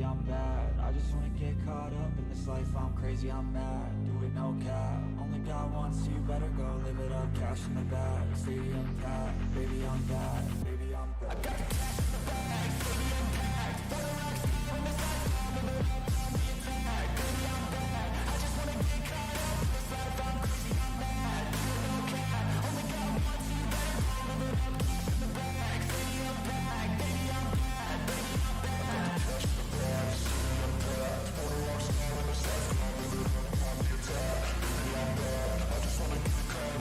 I'm bad. I just wanna get caught up in this life, I'm crazy, I'm mad. Do it no cap, only God wants you, better go live it up. Cash in the bag, stadium packed, baby I'm bad, baby I'm bad. I got the cash in the bag, stadium packed, photo rocks from this life, I'm a little on the attack, baby I'm bad. I just wanna get caught up in this life, I'm crazy, I'm mad. Do it no cap, only God wants you, better go live it up. Cash in the bag, stadium packed, baby I'm bad, baby I'm bad. Cash in the bag, stadium packed, photo rocks from this life, I'm a little on the attack, baby I'm bad. I just wanna get caught up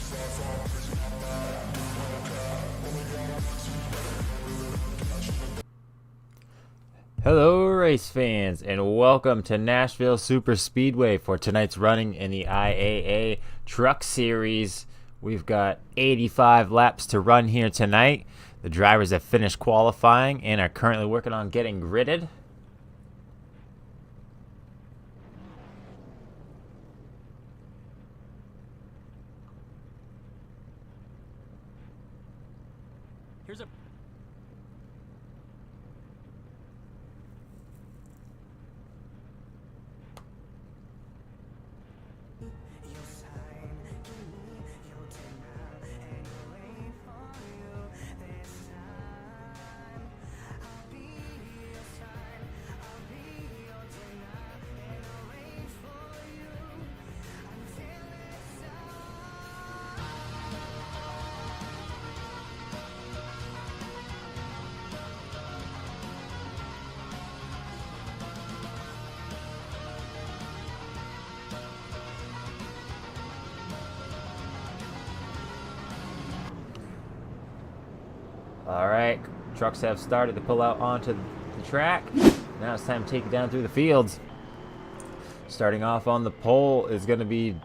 in this life, I'm crazy, I'm mad. Do it no cap, only God wants you, better go live it up. Cash in the bag. Hello race fans and welcome to Nashville Superspeedway for tonight's running in the IAA Truck Series. We've got 85 laps to run here tonight. The drivers have finished qualifying and are currently working on getting gridded. Here's a All right, trucks have started to pull out onto the track. Now it's time to take it down through the fields. Starting off on the pole is going to be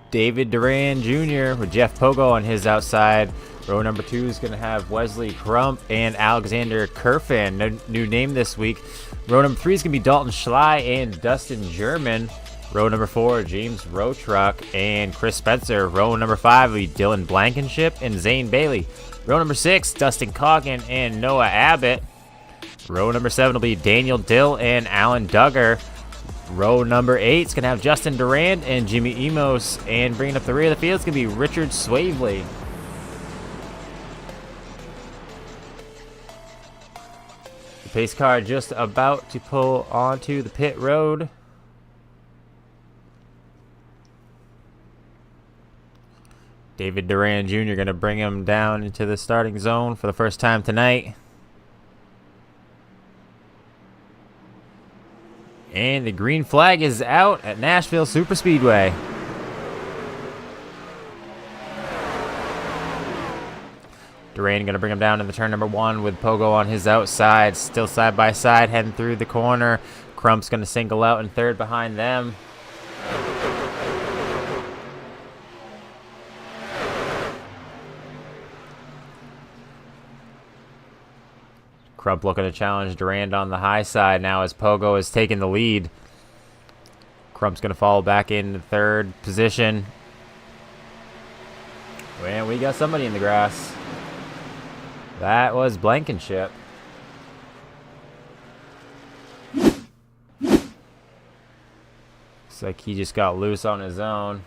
David Duran Jr. with Jeff Pogo on his outside. Row number 2 is going to have Wesley Crump and Alexander Kerfan. No new name this week. Row number 3 is going to be Dalton Schley and Dustin German. Row number 4, James Rotruck and Chris Spencer. Row number 5 will be Dylan Blankenship and Zane Bailey. Row number 6, Dustin Coggin and Noah Abbott. Row number 7 will be Daniel Dill and Alan Duggar. Row number 8 is going to have Justin Durand and Jimmy Emos. And bringing up the rear of the field is going to be Richard Swavely. The pace car just about to pull onto the pit road. David Duran Jr. going to bring him down into the starting zone for the first time tonight. And the green flag is out at Nashville Superspeedway. Duran going to bring him down in the turn number 1 with Pogo on his outside. Still side by side heading through the corner. Crump's going to single out in third behind them. Crump looking to challenge Durand on the high side now as Pogo is taking the lead. Crump's going to fall back in third position. And we got somebody in the grass. That was Blankenship. Looks like he just got loose on his own.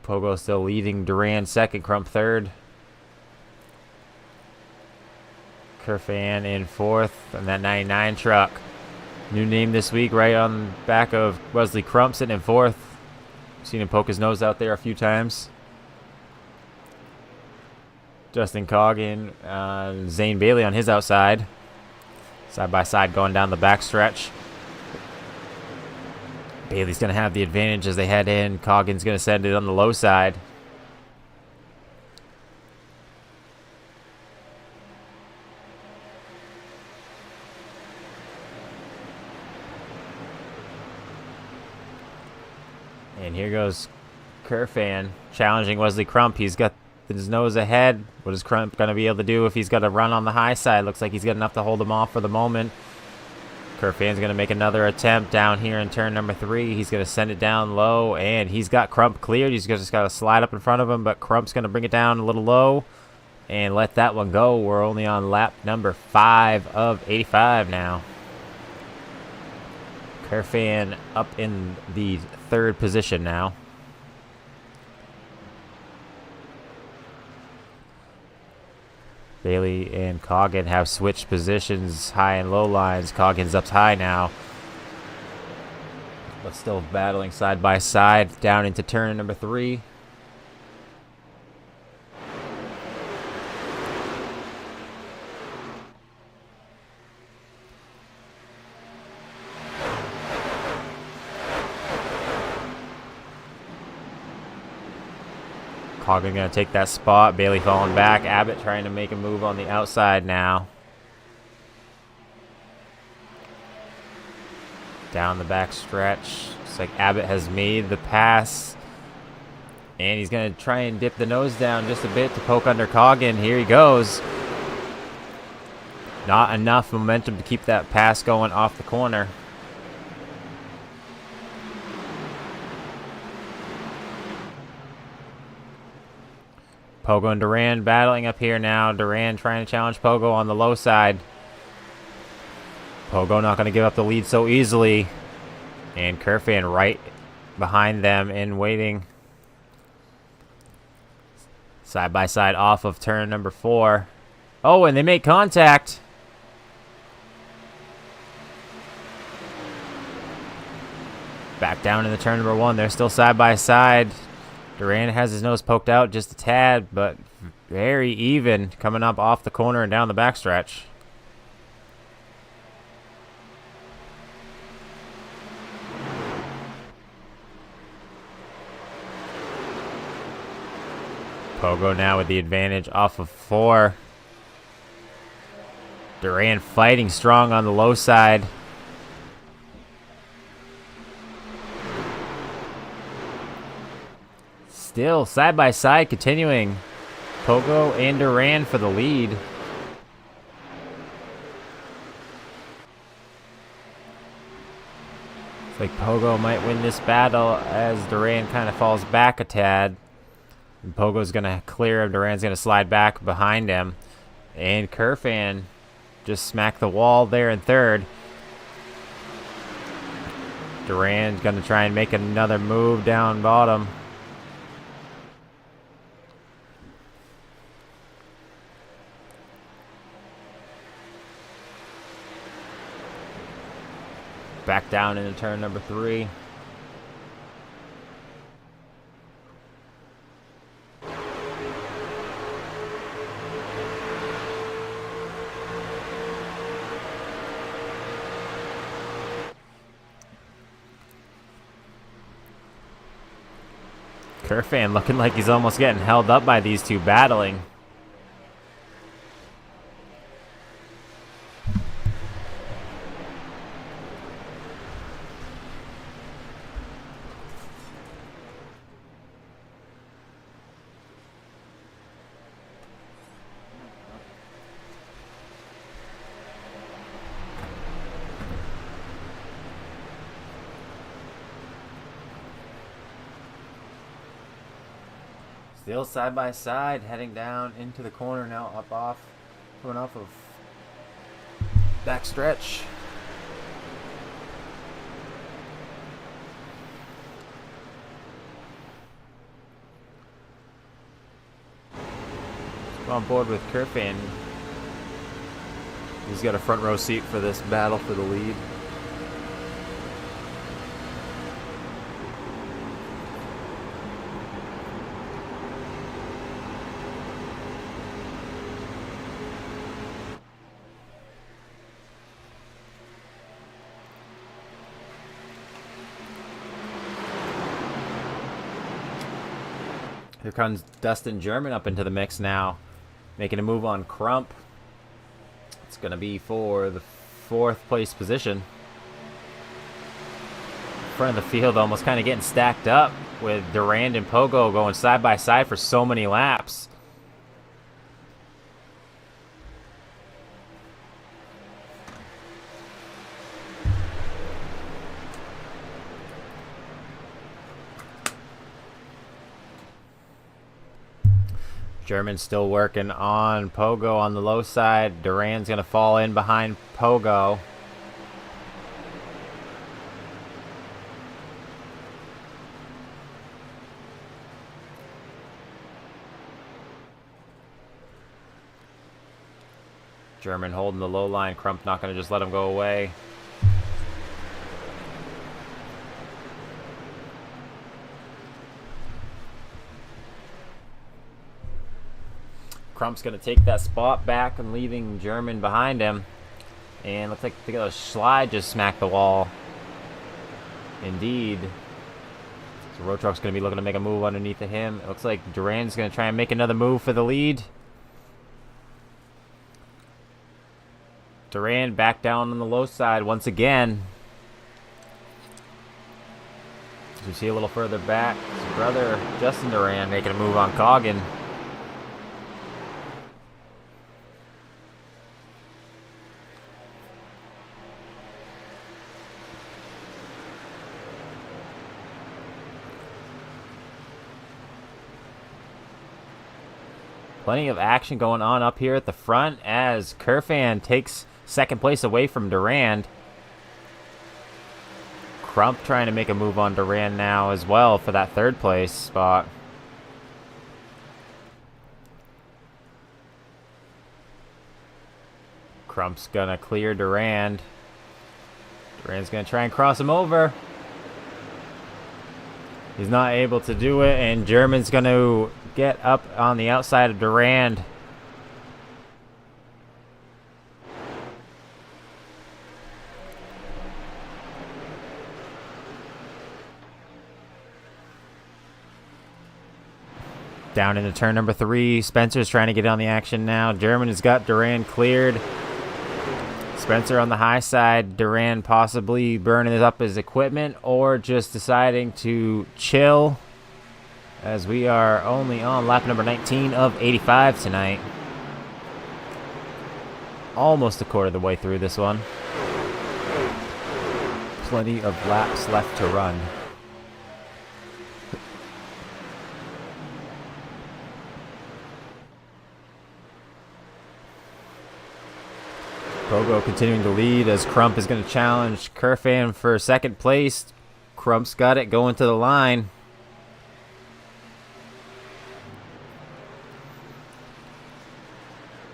Pogo still leading Duran second, Crump third. Kerfan in fourth, and that 99 truck. New name this week, right on the back of Wesley Crump, sitting in fourth. Seen him poke his nose out there a few times. Justin Coggin, Zane Bailey on his outside. Side by side going down the backstretch. Bailey's going to have the advantage as they head in. Coggin's going to send it on the low side. And here goes Kerfan challenging Wesley Crump. He's got his nose ahead. What is Crump going to be able to do if he's got to run on the high side? Looks like he's got enough to hold him off for the moment. Kerfan's going to make another attempt down here in turn number 3. He's going to send it down low, and he's got Crump cleared. He's just got to slide up in front of him, but Crump's going to bring it down a little low. and let that one go. We're only on lap number 5 of 85 now. Kerfan up in the 3rd position now. Bailey and Coggin have switched positions, high and low lines. Coggin's up high now, but still battling side by side down into turn number 3. Coggin going to take that spot. Bailey falling back. Abbott trying to make a move on the outside now. Down the back stretch. Looks like Abbott has made the pass. And he's going to try and dip the nose down just a bit to poke under Coggin. Here he goes. Not enough momentum to keep that pass going off the corner. Pogo and Duran battling up here now. Duran trying to challenge Pogo on the low side. Pogo not going to give up the lead so easily. And Kerfan right behind them and waiting. Side by side off of turn number 4. Oh, and they make contact. Back down in the turn number 1. They're still side by side. Duran has his nose poked out just a tad, but very even coming up off the corner and down the backstretch. Pogo now with the advantage off of 4. Duran fighting strong on the low side. Still side by side continuing. Pogo and Duran for the lead. It's like Pogo might win this battle as Duran kind of falls back a tad. And Pogo's going to clear him. Duran's going to slide back behind him. And Kerfan just smacked the wall there in 3rd. Duran's going to try and make another move down bottom. Back down into turn number 3. Kerfan looking like he's almost getting held up by these two battling. Still side by side, heading down into the corner now, coming off of back stretch. On board with Kerfan. He's got a front row seat for this battle for the lead. Here comes Dustin German up into the mix now, making a move on Crump. It's going to be for the 4th place position. Front of the field almost kind of getting stacked up with Durand and Pogo going side by side for so many laps. German's still working on Pogo on the low side. Duran's going to fall in behind Pogo. German holding the low line. Crump not going to just let him go away. Crump's going to take that spot back and leaving German behind him. And looks like the slide just smacked the wall. Indeed. So Road Truck's going to be looking to make a move underneath of him. It looks like Duran's going to try and make another move for the lead. Duran back down on the low side once again. As you see a little further back, his brother Justin Duran making a move on Coggin. Plenty of action going on up here at the front as Kerfan takes second place away from Durand. Crump trying to make a move on Durand now as well for that third place spot. Crump's gonna clear Durand. Durand's gonna try and cross him over. He's not able to do it, and German's gonna get up on the outside of Durand. Down into turn number 3. Spencer's trying to get on the action now. German has got Durand cleared. Spencer on the high side. Durand possibly burning up his equipment or just deciding to chill, as we are only on lap number 19 of 85 tonight. Almost a quarter of the way through this one. Plenty of laps left to run. Pogo continuing to lead as Crump is going to challenge Kerfan for second place. Crump's got it going to the line.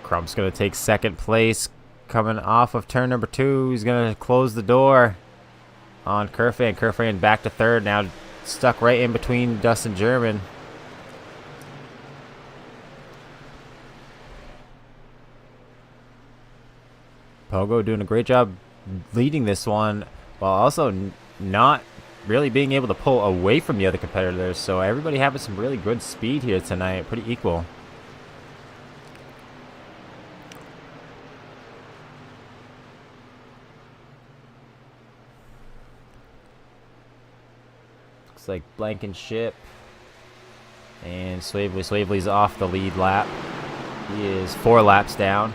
Crump's going to take second place coming off of turn number 2. He's going to close the door on Kerfan. Kerfan back to third, now stuck right in between Dustin German. Pogo doing a great job leading this one while also not really being able to pull away from the other competitors. So everybody having some really good speed here tonight. Pretty equal. Looks like Blankenship and Swavely's off the lead lap. He is 4 laps down.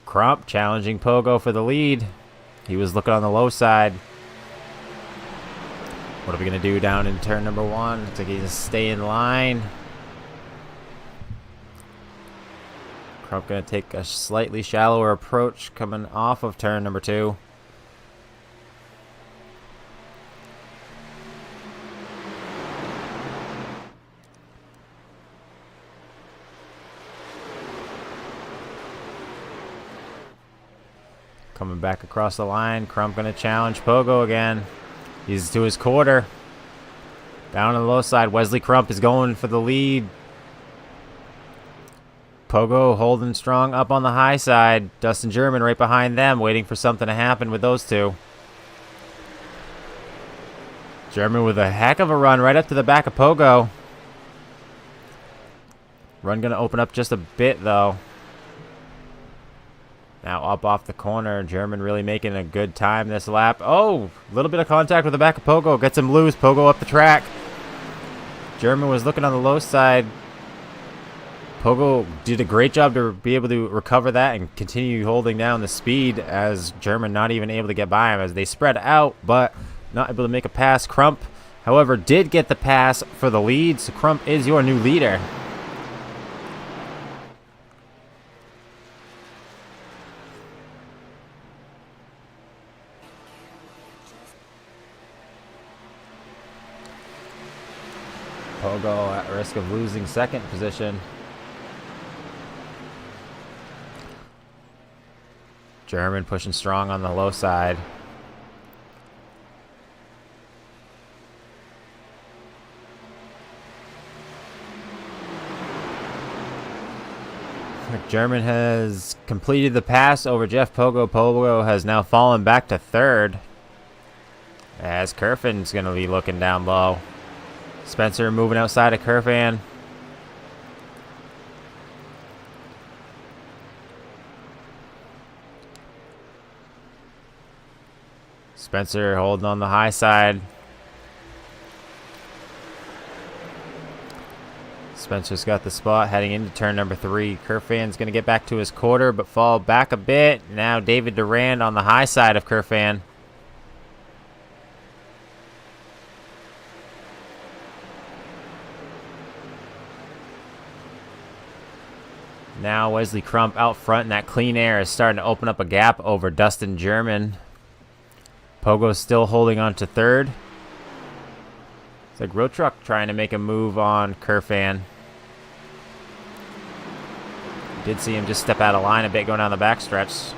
Crump challenging Pogo for the lead. He was looking on the low side. What are we going to do down in turn number 1? Looks like he's going to stay in line. Crump going to take a slightly shallower approach coming off of turn number 2. Coming back across the line. Crump going to challenge Pogo again. He's to his quarter. Down on the low side. Wesley Crump is going for the lead. Pogo holding strong up on the high side. Dustin German right behind them, waiting for something to happen with those two. German with a heck of a run right up to the back of Pogo. Run going to open up just a bit, though. Now up off the corner. German really making a good time this lap. Oh, a little bit of contact with the back of Pogo. Gets him loose. Pogo up the track. German was looking on the low side. Pogo did a great job to be able to recover that and continue holding down the speed, as German not even able to get by him as they spread out, but not able to make a pass. Crump However, did get the pass for the lead, so Crump is your new leader. Pogo at risk of losing second position. German pushing strong on the low side. German has completed the pass over Jeff Pogo. Pogo has now fallen back to third, as Kerfan's going to be looking down low. Spencer moving outside of Kerfan. Spencer holding on the high side. Spencer's got the spot heading into turn number 3. Kerfan's going to get back to his quarter, but fall back a bit. Now David Durand on the high side of Kerfan. Now Wesley Crump out front, and that clean air is starting to open up a gap over Dustin German. Pogo's still holding on to third. It's like Road Truck trying to make a move on Kerfan. Did see him just step out of line a bit going down the backstretch.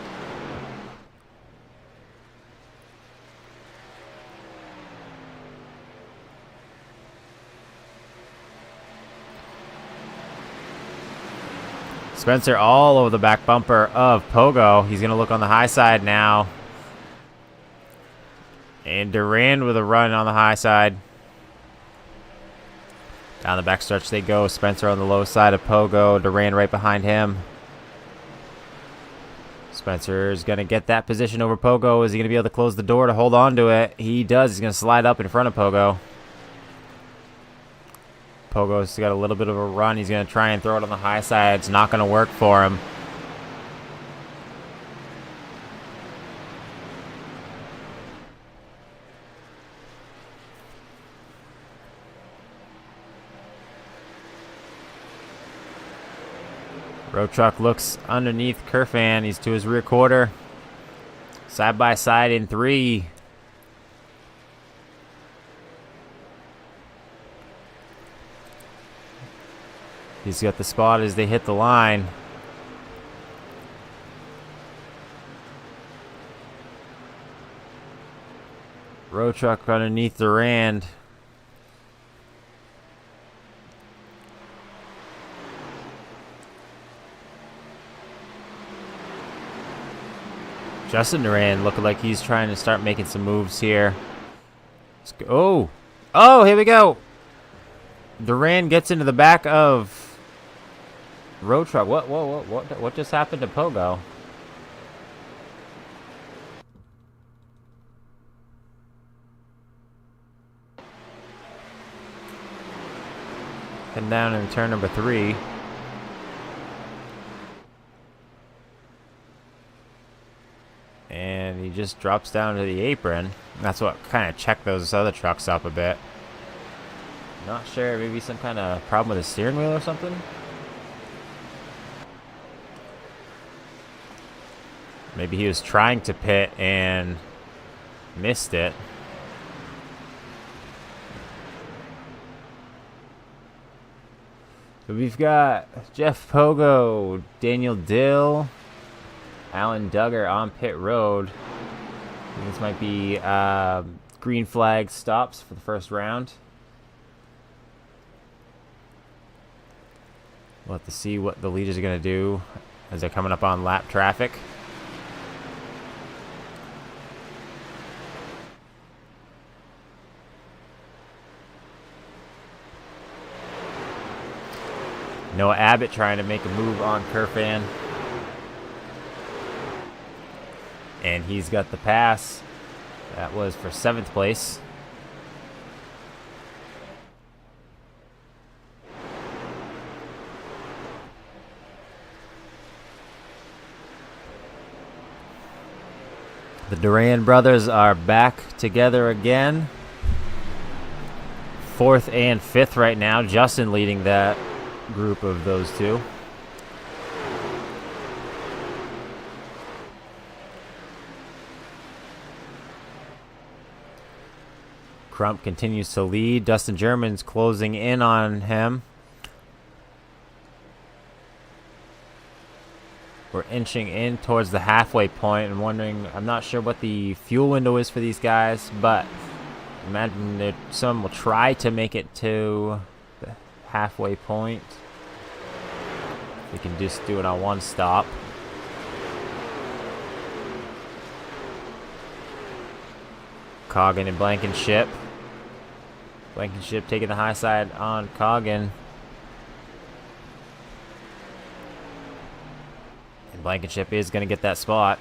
Spencer all over the back bumper of Pogo. He's going to look on the high side now. And Durand with a run on the high side. Down the backstretch they go. Spencer on the low side of Pogo. Durand right behind him. Spencer's going to get that position over Pogo. Is he going to be able to close the door to hold on to it? He does. He's going to slide up in front of Pogo. Pogo's got a little bit of a run. He's going to try and throw it on the high side. It's not going to work for him. Road Truck looks underneath Kerfan. He's to his rear quarter. Side by side in 3. He's got the spot as they hit the line. Road Truck underneath Durand. Justin Durand looking like he's trying to start making some moves here. Oh, here we go. Durand gets into the back of Road Truck. What just happened to Pogo? Heading down in turn number 3. And he just drops down to the apron. That's what kind of checked those other trucks up a bit. Not sure, maybe some kind of problem with the steering wheel or something? Maybe he was trying to pit and missed it. So we've got Jeff Pogo, Daniel Dill, Alan Duggar on pit road. I think this might be green flag stops for the first round. We'll have to see what the leaders are going to do as they're coming up on lap traffic. Noah Abbott trying to make a move on Kerfan. And he's got the pass. That was for 7th place. The Durand brothers are back together again. 4th and 5th right now. Justin leading that group of those two. Crump continues to lead. Dustin German's closing in on him. We're inching in towards the halfway point and wondering, I'm not sure what the fuel window is for these guys, but imagine that some will try to make it to the halfway point. We can just do it on one stop. Coggin and Blankenship. Blankenship taking the high side on Coggin. And Blankenship is going to get that spot.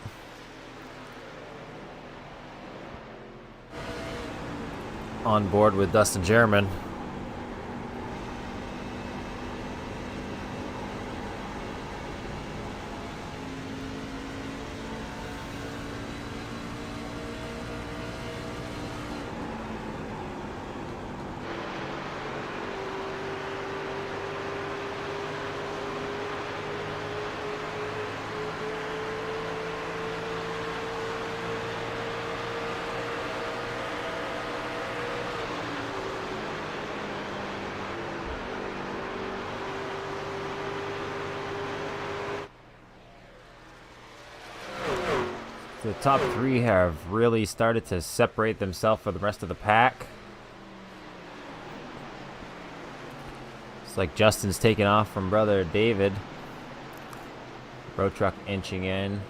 On board with Dustin German. The top three have really started to separate themselves from the rest of the pack. It's like Justin's taking off from brother David. Road truck inching in.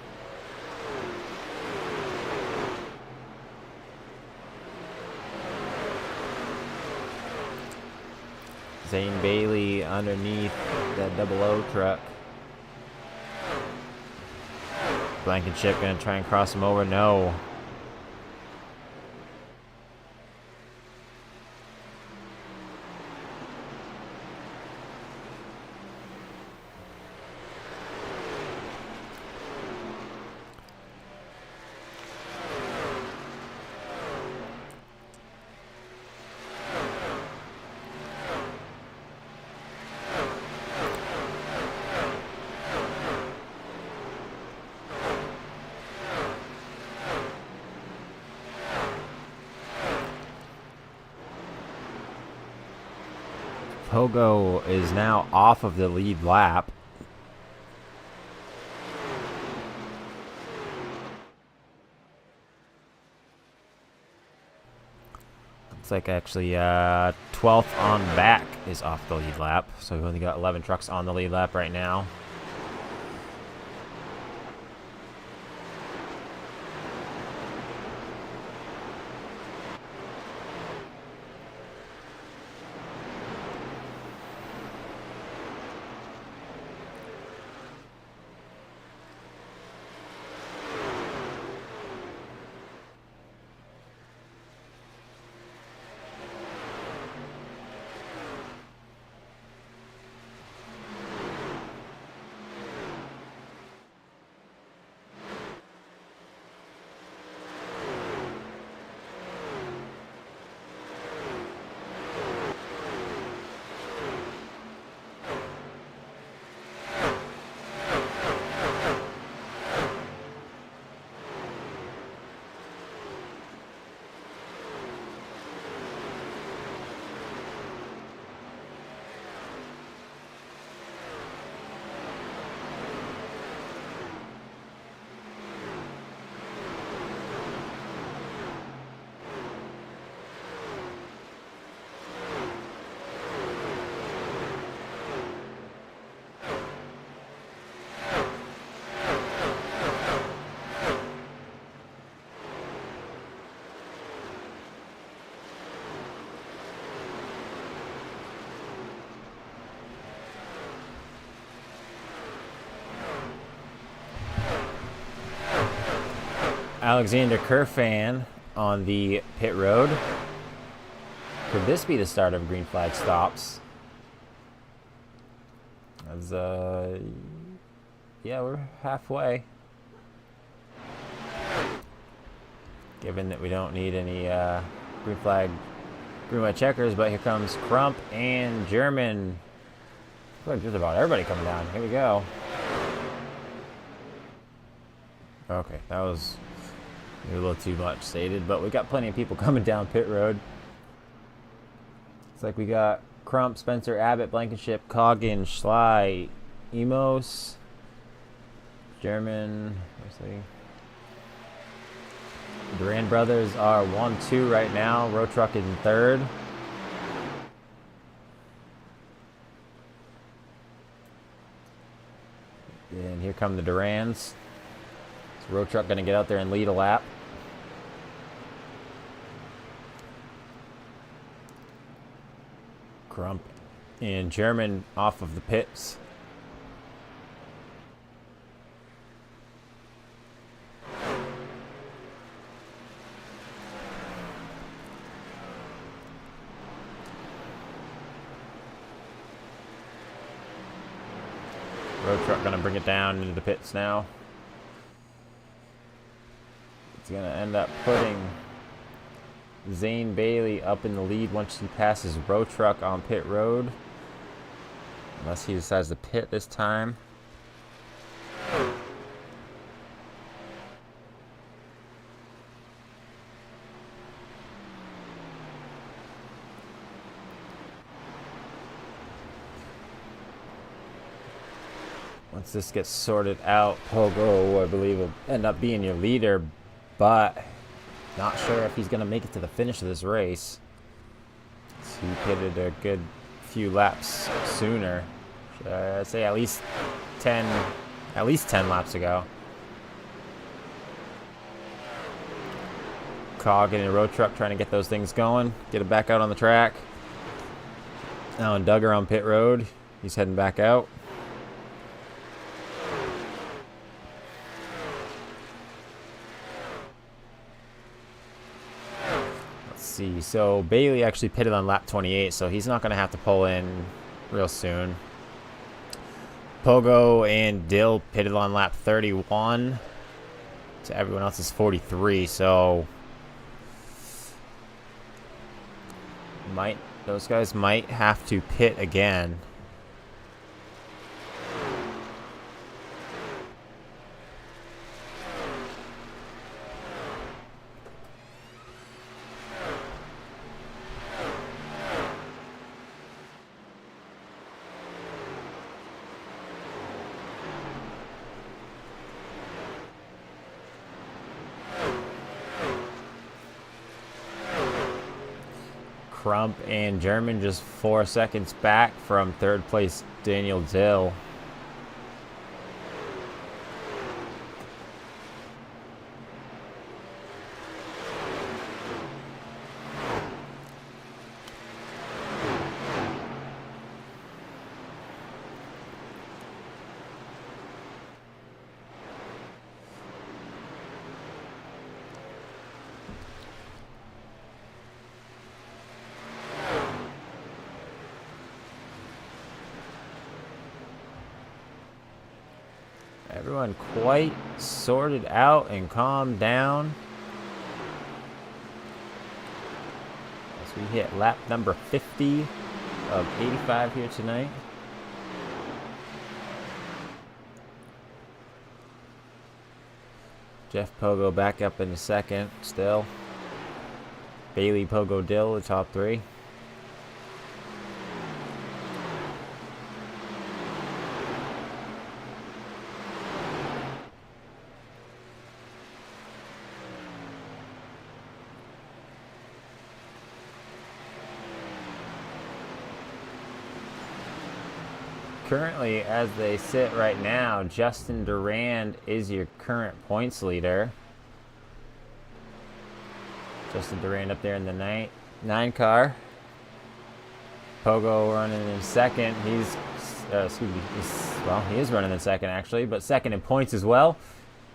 Zane Bailey underneath that double O truck. Blankenship gonna try and cross him over. No. Pogo is now off of the lead lap. Looks like actually 12th on back is off the lead lap. So we've only got 11 trucks on the lead lap right now. Alexander Kerfan on the pit road. Could this be the start of green flag stops? As yeah, we're halfway. Given that we don't need any green flag green white checkers, but here comes Crump and German. I feel like just about everybody coming down. Here we go. Okay, that was a little too much stated, but we got plenty of people coming down pit road. It's like we got Crump, Spencer, Abbott, Blankenship, Coggin, Schley, Emos, German. Let's see. Duran brothers are 1-2 right now. Road Truck in third. And here come the Durans. So Road Truck going to get out there and lead a lap. Crump and German off of the pits. Road Truck going to bring it down into the pits now. It's going to end up putting Zane Bailey up in the lead once he passes Road Truck on pit road. Unless he decides to pit this time. Once this gets sorted out, Pogo, I believe, will end up being your leader, but not sure if he's going to make it to the finish of this race. He pitted a good few laps sooner. I'd say at least 10 laps ago. Coggin and Road Truck trying to get those things going, get it back out on the track. Now and Duggar on pit road. He's heading back out. See, so Bailey actually pitted on lap 28, so he's not going to have to pull in real soon. Pogo and Dill pitted on lap 31 to everyone else's 43, so those guys might have to pit again. Crump and German just 4 seconds back from third place Daniel Dill. Everyone quite sorted out and calmed down as we hit lap number 50 of 85 here tonight. Jeff Pogo back up in the second still. Bailey, Pogo, Dill, the top three. Currently, as they sit right now, Justin Durand is your current points leader. Justin Durand up there in the 9 car. Pogo running in second. He's he is running in second actually, but second in points as well.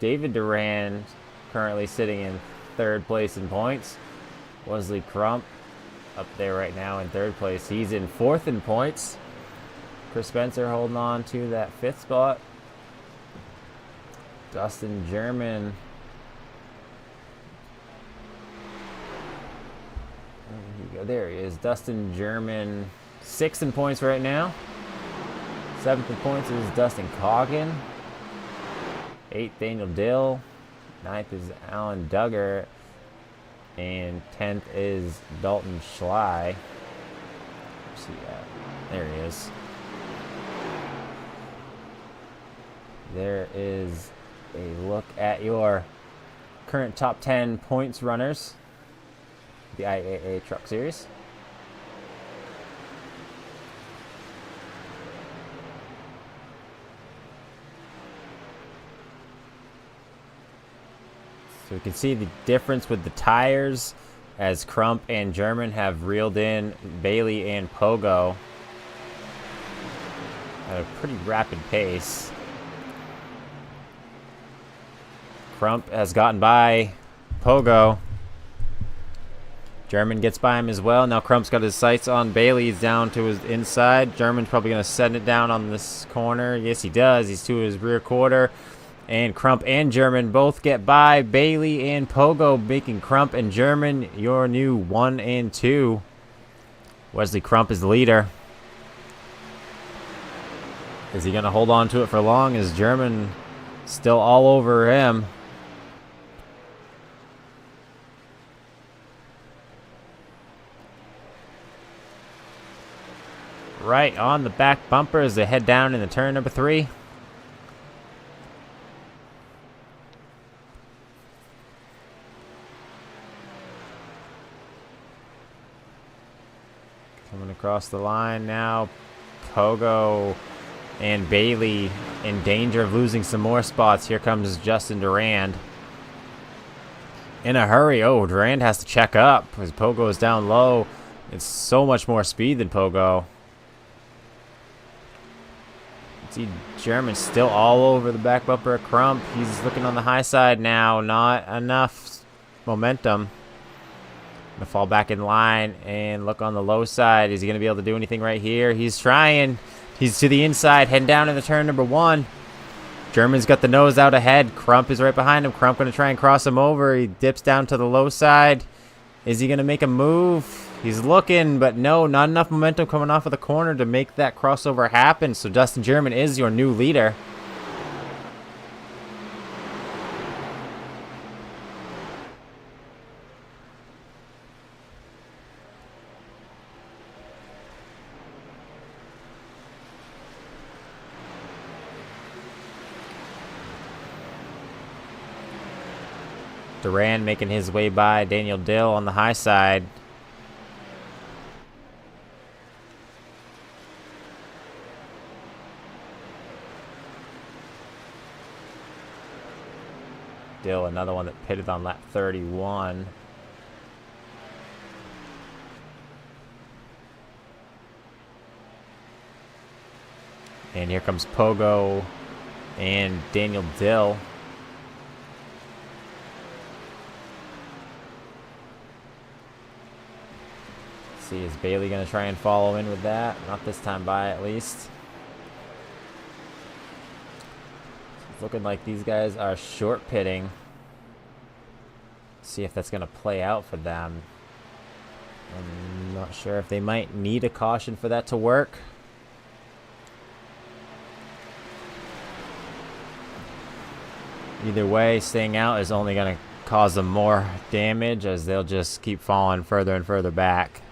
David Durand currently sitting in third place in points. Wesley Crump up there right now in third place. He's in fourth in points. Chris Spencer holding on to that fifth spot. Dustin German. There he go. There he is. Dustin German, 6th in points right now. 7th in points is Dustin Coggin. 8th, Daniel Dill. 9th is Alan Duggar. And 10th is Dalton Schley. Where's he at? There he is. There is a look at your current top 10 points runners. The IAA Truck Series. So we can see the difference with the tires as Crump and German have reeled in Bailey and Pogo at a pretty rapid pace. Crump has gotten by Pogo. German gets by him as well. Now Crump's got his sights on Bailey. He's down to his inside. German's probably going to send it down on this corner. Yes, he does. He's to his rear quarter. And Crump and German both get by Bailey and Pogo, making Crump and German your new 1 and 2. Wesley Crump is the leader. Is he going to hold on to it for long? Is German still all over him? Right on the back bumper as they head down in the turn number 3. Coming across the line now. Pogo and Bailey in danger of losing some more spots. Here comes Justin Durand. In a hurry. Oh, Durand has to check up because Pogo is down low. It's so much more speed than Pogo. See German still all over the back bumper of Crump. He's looking on the high side now. Not enough momentum. Gonna fall back in line and look on the low side. Is he gonna be able to do anything right here? He's trying. He's to the inside, heading down in the turn number 1. German's got the nose out ahead. Crump is right behind him. Crump gonna try and cross him over. He dips down to the low side. Is he gonna make a move? He's looking, but no, not enough momentum coming off of the corner to make that crossover happen. So Dustin German is your new leader. Durand making his way by Daniel Dill on the high side. Dill, another one that pitted on lap 31. And here comes Pogo and Daniel Dill. Let's see, is Bailey going to try and follow in with that? Not this time by, at least. Looking like these guys are short pitting. See if that's going to play out for them. I'm not sure if they might need a caution for that to work. Either way, staying out is only going to cause them more damage as they'll just keep falling further and further back.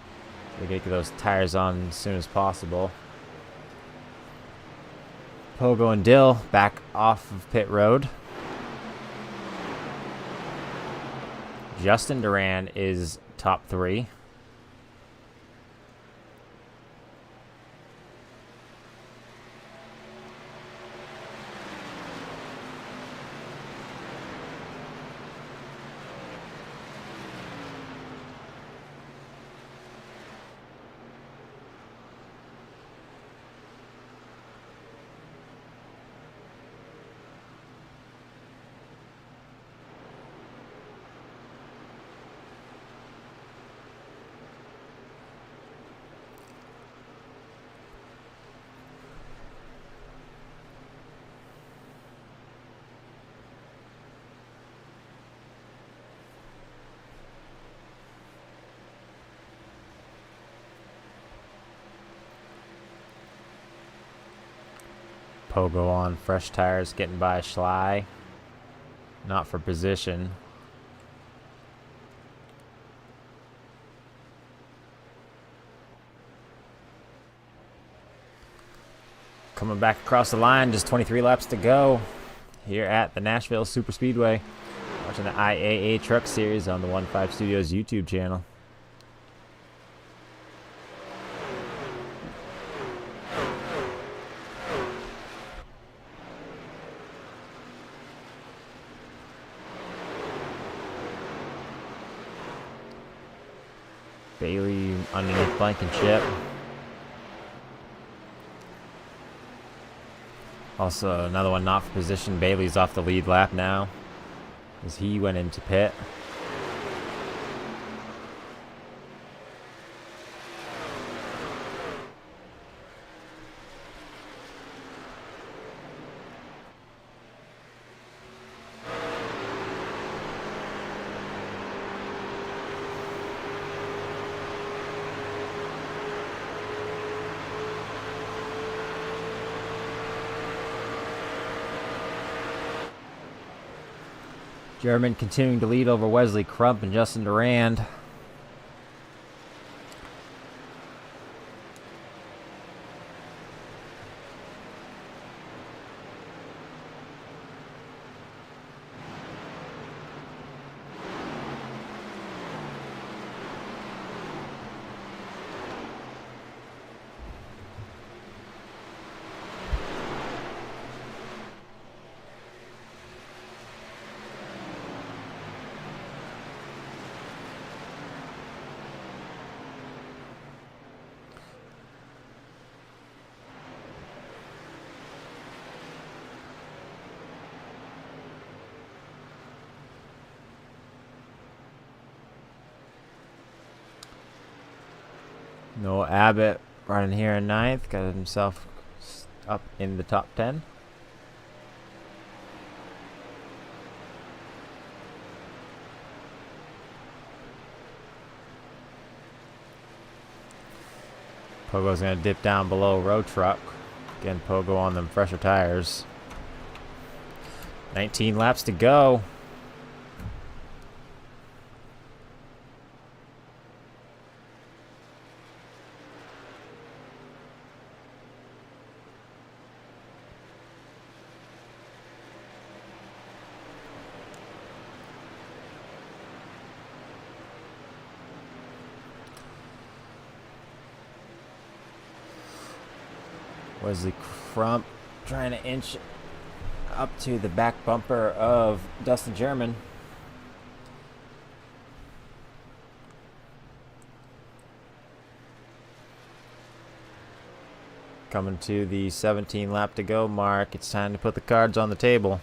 We get those tires on as soon as possible. Pogo and Dill back off of pit road. Justin Durand is top 3. Pogo on fresh tires, getting by Schley. Not for position. Coming back across the line, just 23 laps to go here at the Nashville Superspeedway. Watching the IAA Truck Series on the 15 Studios YouTube channel. Bailey underneath Blankenship. Also, another one not for position. Bailey's off the lead lap now as he went into pit. German continuing to lead over Wesley Crump and Justin Durand. Noah Abbott running here in 9th, got himself up in the top 10. Pogo's going to dip down below Road Truck. Again, Pogo on them fresher tires. 19 laps to go. Wesley Crump trying to inch up to the back bumper of Dustin German. Coming to the 17 lap to go mark. It's time to put the cards on the table.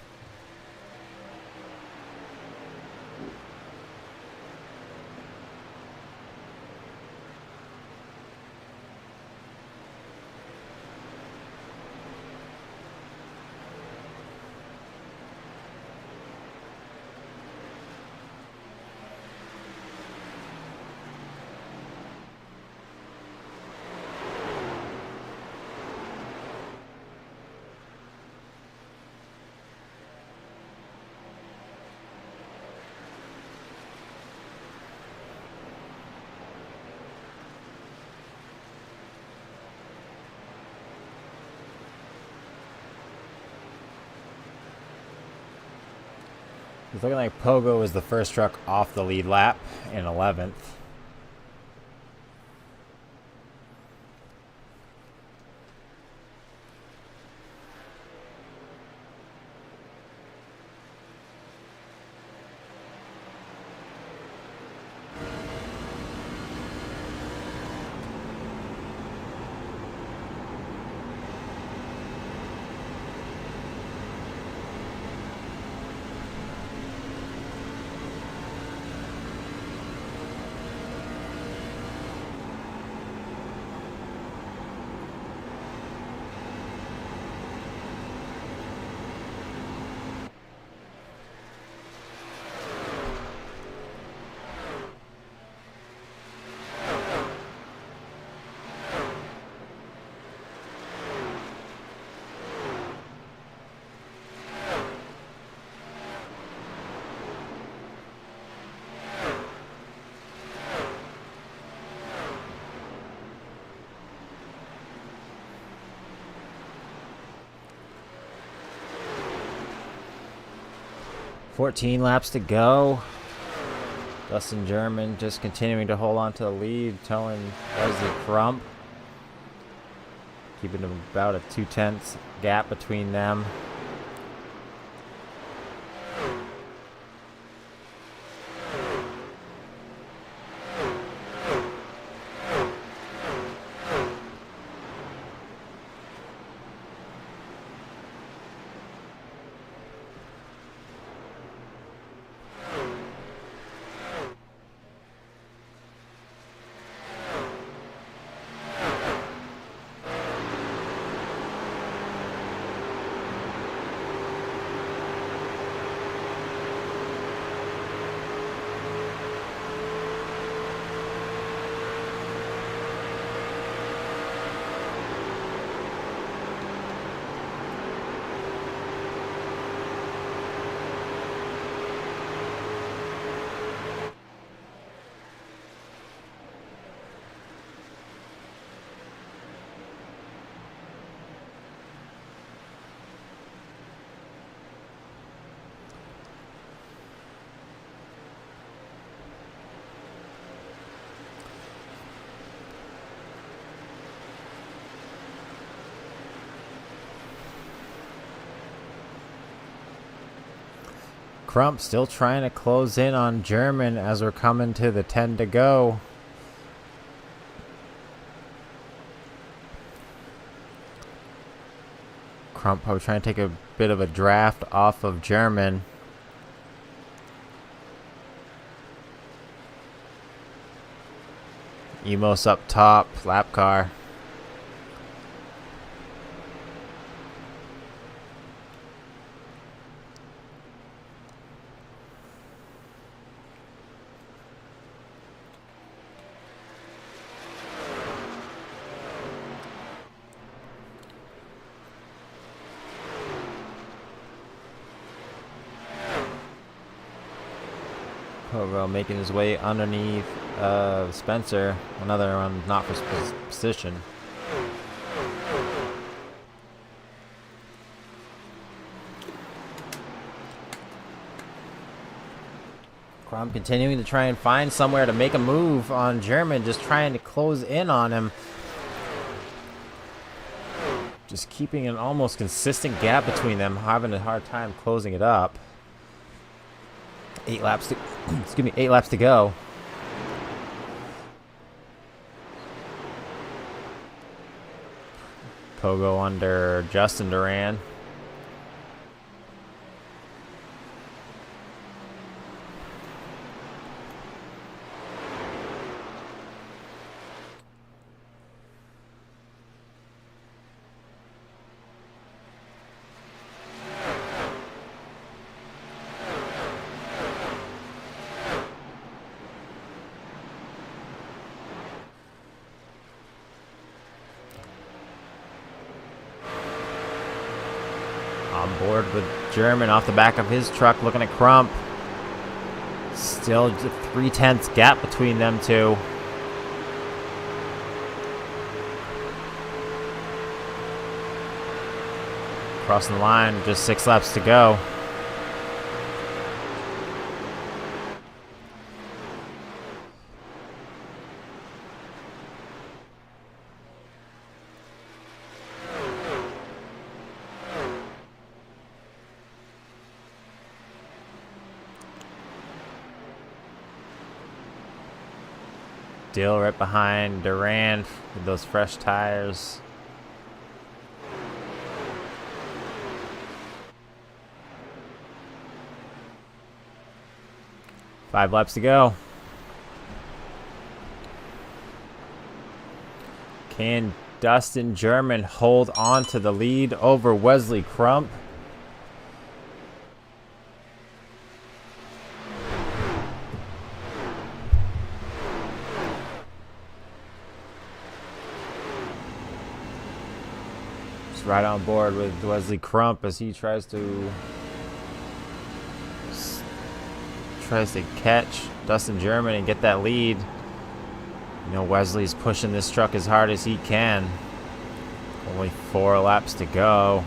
It's looking like Pogo is the first truck off the lead lap in 11th. 14 laps to go. Dustin German just continuing to hold on to the lead, towing Wesley Crump. Keeping about a 2/10 gap between them. Crump still trying to close in on German as we're coming to the 10 to go. Crump probably trying to take a bit of a draft off of German. Emos up top, lap car. Pogo making his way underneath Spencer, another one not for position. Crom continuing to try and find somewhere to make a move on German, just trying to close in on him. Just keeping an almost consistent gap between them, having a hard time closing it up. 8 laps to excuse me, 8 laps to go. Pogo under Justin Duran. On board with German off the back of his truck, looking at Crump. Still just 3/10 gap between them two. Crossing the line, just 6 laps to go. Still right behind Duran with those fresh tires. Five laps to go. Can Dustin German hold on to the lead over Wesley Crump? Right on board with Wesley Crump as he tries to catch Dustin German and get that lead. You know, Wesley's pushing this truck as hard as he can. Only 4 laps to go.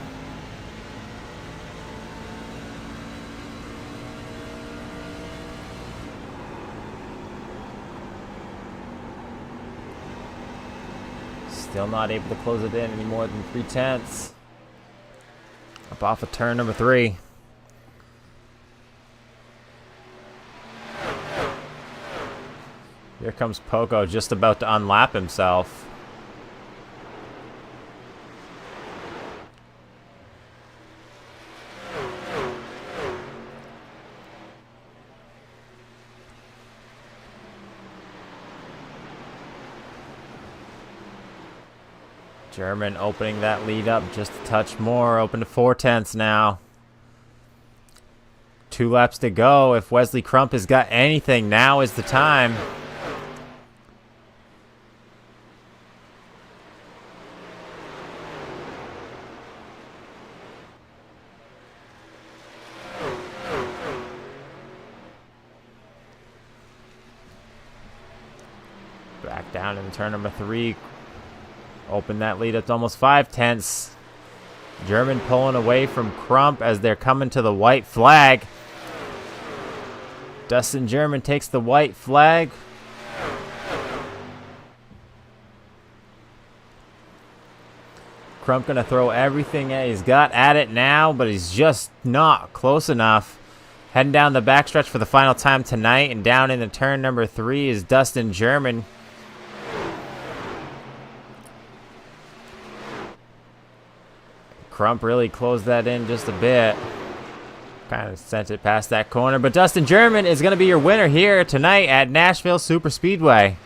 Still not able to close it in any more than 3/10. Up off of turn number 3. Here comes Poco, just about to unlap himself. German opening that lead up just a touch more, open to 4/10 now. 2 laps to go. If Wesley Crump has got anything, now is the time. Back down in turn number 3. Open that lead up to almost 5/10. German pulling away from Crump as they're coming to the white flag. Dustin German takes the white flag. Crump gonna throw everything he's got at it now, but he's just not close enough. Heading down the backstretch for the final time tonight, and down into turn number 3 is Dustin German. Crump really closed that in just a bit. Kind of sent it past that corner. But Dustin German is going to be your winner here tonight at Nashville Superspeedway.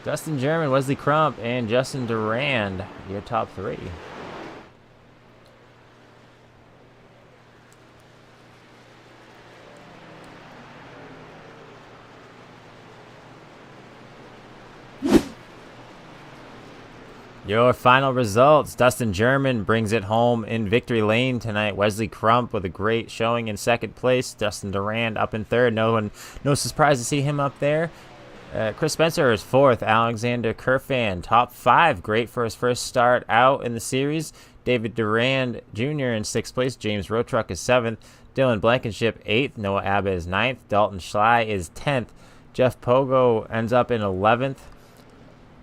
Dustin German, Wesley Crump, and Justin Durand, your top 3. Your final results. Dustin German brings it home in victory lane tonight. Wesley Crump with a great showing in 2nd place. Justin Durand up in 3rd. No surprise to see him up there. Chris Spencer is 4th. Alexander Kerfan, top 5. Great for his first start out in the series. David Durand Jr. in 6th place. James Rotruck is 7th. Dylan Blankenship 8th. Noah Abba is 9th. Dalton Schley is 10th. Jeff Pogo ends up in 11th.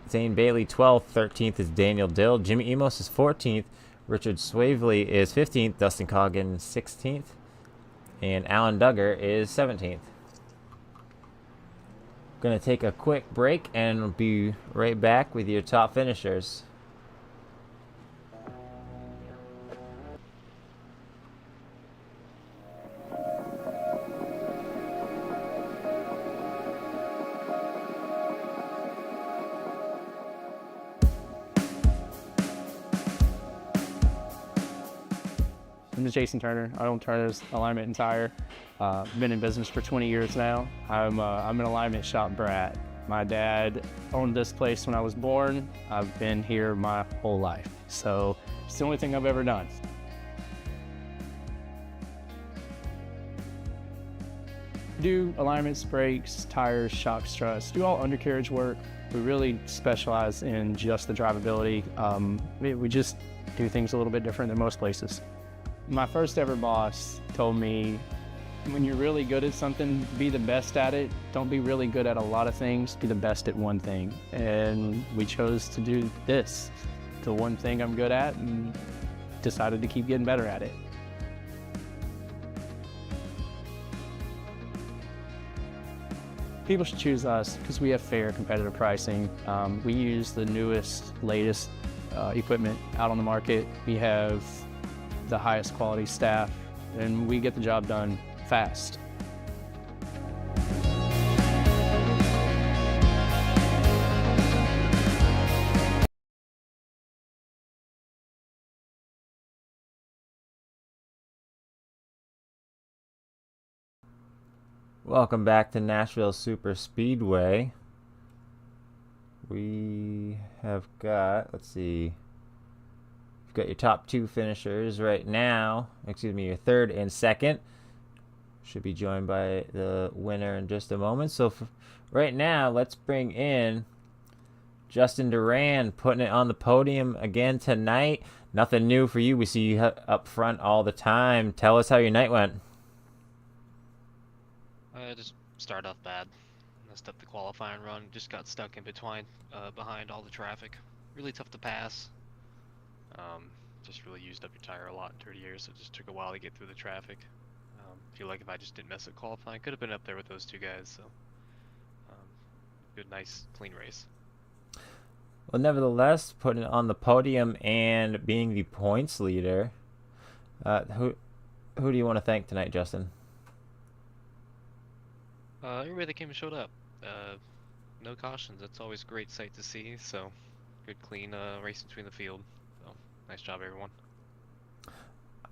Zane Bailey 12th, 13th is Daniel Dill. Jimmy Emos is 14th. Richard Swavely is 15th. Dustin Coggin 16th. And Alan Duggar is 17th. Going to take a quick break and we'll be right back with your top finishers. I'm Jason Turner. I own Turner's Alignment and Tire. Been in business for 20 years now. I'm an alignment shop brat. My dad owned this place when I was born. I've been here my whole life. So it's the only thing I've ever done. Do alignments, brakes, tires, shock struts, do all undercarriage work. We really specialize in just the drivability. We just do things a little bit different than most places. My first ever boss told me, when you're really good at something, be the best at it. Don't be really good at a lot of things, be the best at one thing. And we chose to do this, the one thing I'm good at, and decided to keep getting better at it. People should choose us because we have fair, competitive pricing. We use the newest, latest equipment out on the market. We have the highest quality staff, and we get the job done fast. Welcome back to Nashville Superspeedway. We have got, let's see, you've got your top 2 finishers right now. Excuse me, your 3rd and 2nd. Should be joined by the winner in just a moment. So right now, let's bring in Justin Durand, putting it on the podium again tonight. Nothing new for you. We see you up front all the time. Tell us how your night went. Just started off bad. Messed up the qualifying run. Just got stuck in between, behind all the traffic. Really tough to pass. Just really used up your tire a lot in 30 years. So it just took a while to get through the traffic. Feel like if I just didn't mess up qualifying, could have been up there with those two guys. So good, nice, clean race. Well, nevertheless, putting it on the podium and being the points leader, who do you want to thank tonight, Justin? Everybody that came and showed up. No cautions. That's always a great sight to see. So good, clean race between the field. So nice job, everyone.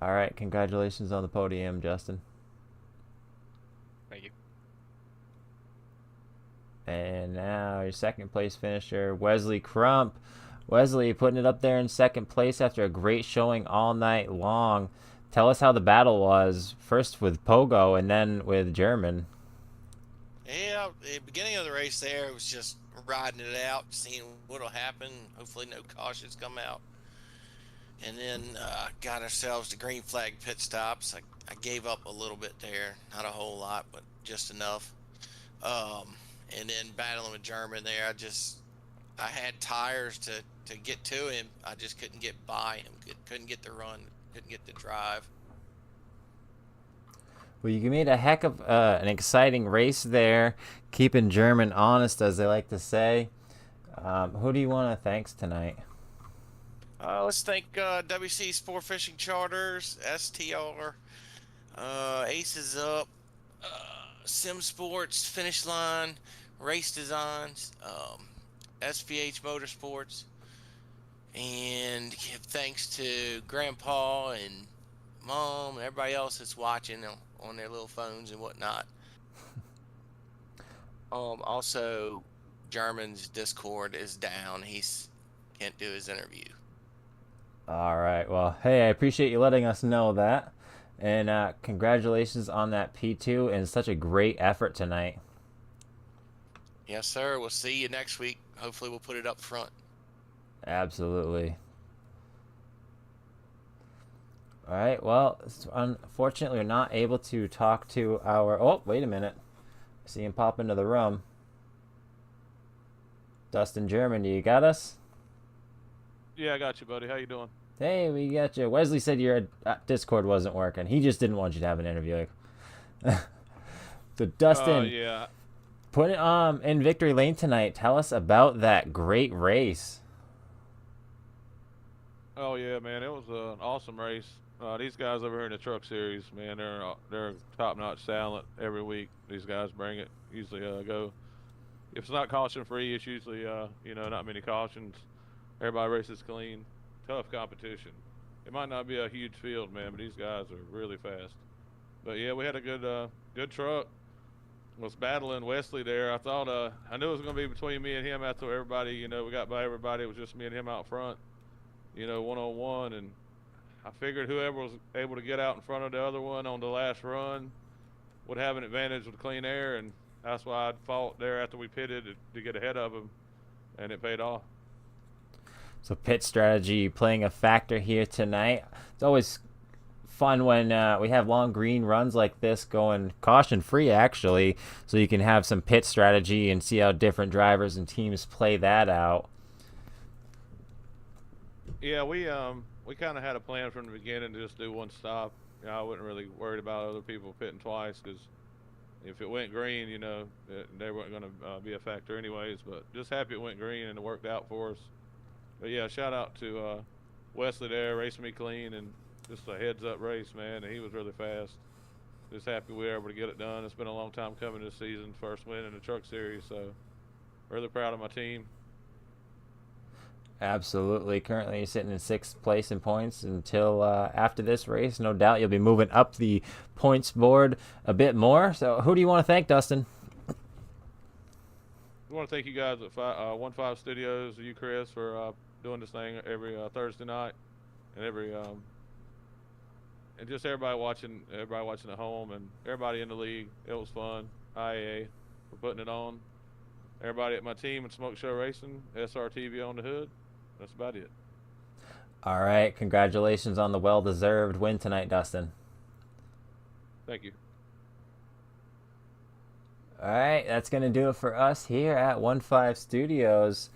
All right, congratulations on the podium, Justin. Thank you. And now your second place finisher, Wesley Crump. Wesley putting it up there in second place after a great showing all night long. Tell us how the battle was, first with Pogo and then with German. Yeah, the beginning of the race there, it was just riding it out, seeing what'll happen. Hopefully no cautions come out. And then got ourselves the green flag pit stops. I gave up a little bit there, not a whole lot, but just enough. And then battling with German there, I had tires to get to him. I just couldn't get by him. Couldn't get the run, couldn't get the drive. Well, you made a heck of an exciting race there, keeping German honest, as they like to say. Who do you want to thank tonight? Let's thank WC Sport Fishing Charters, STR, Aces Up, Sim Sports, Finish Line, Race Designs, SPH Motorsports, and give thanks to Grandpa and Mom and everybody else that's watching on their little phones and whatnot. Also, German's Discord is down. He can't do his interview. All right. Well, hey, I appreciate you letting us know that. And congratulations on that P2 and such a great effort tonight. Yes, sir. We'll see you next week. Hopefully we'll put it up front. Absolutely. All right. Well, unfortunately, we're not able to talk to our... Oh, wait a minute. I see him pop into the room. Dustin German, do you got us? Yeah, I got you, buddy. How you doing? Hey, we got you. Wesley said your Discord wasn't working. He just didn't want you to have an interview. So, Dustin, yeah. put it in victory lane tonight. Tell us about that great race. Oh yeah, man, it was an awesome race. These guys over here in the truck series, man, they're top-notch talent every week. These guys bring it. Usually go. If it's not caution free, it's usually not many cautions. Everybody races clean. Tough competition. It might not be a huge field, man, but these guys are really fast. But yeah, we had a good truck. Was battling Wesley there. I thought I knew it was gonna be between me and him after everybody, we got by everybody. It was just me and him out front, one-on-one, and I figured whoever was able to get out in front of the other one on the last run would have an advantage with clean air, and that's why I fought there after we pitted to get ahead of him, and it paid off. So pit strategy playing a factor here tonight. It's always fun when we have long green runs like this going caution free, actually, so you can have some pit strategy and see how different drivers and teams play that out. Yeah, we kind of had a plan from the beginning to just do one stop. I wasn't really worried about other people pitting twice, because if it went green, they weren't going to be a factor anyways. But just happy it went green and it worked out for us. But yeah, shout out to Wesley there, racing me clean, and just a heads-up race, man. And he was really fast. Just happy we were able to get it done. It's been a long time coming this season, first win in the truck series, so really proud of my team. Absolutely. Currently sitting in 6th place in points until after this race. No doubt you'll be moving up the points board a bit more. So who do you want to thank, Dustin? I want to thank you guys at 1-5 Studios, you, Chris, for doing this thing every Thursday night, and and just everybody watching at home, and everybody in the league. It was fun. IAA for putting it on. Everybody at my team at Smoke Show Racing, SRTV on the hood. That's about it. All right. Congratulations on the well-deserved win tonight, Dustin. Thank you. All right, that's going to do it for us here at 1-5 Studios.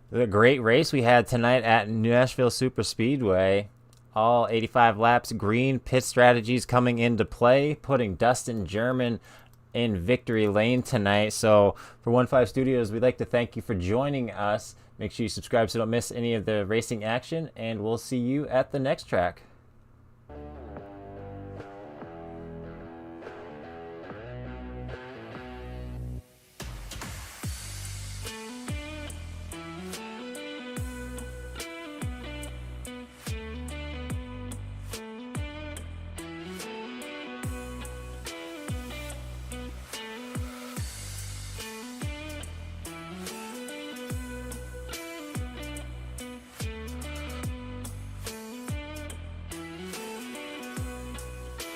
The great race we had tonight at Nashville Superspeedway. All 85 laps, green pit strategies coming into play, putting Dustin German in victory lane tonight. So for 1-5 Studios, we'd like to thank you for joining us. Make sure you subscribe so you don't miss any of the racing action, and we'll see you at the next track.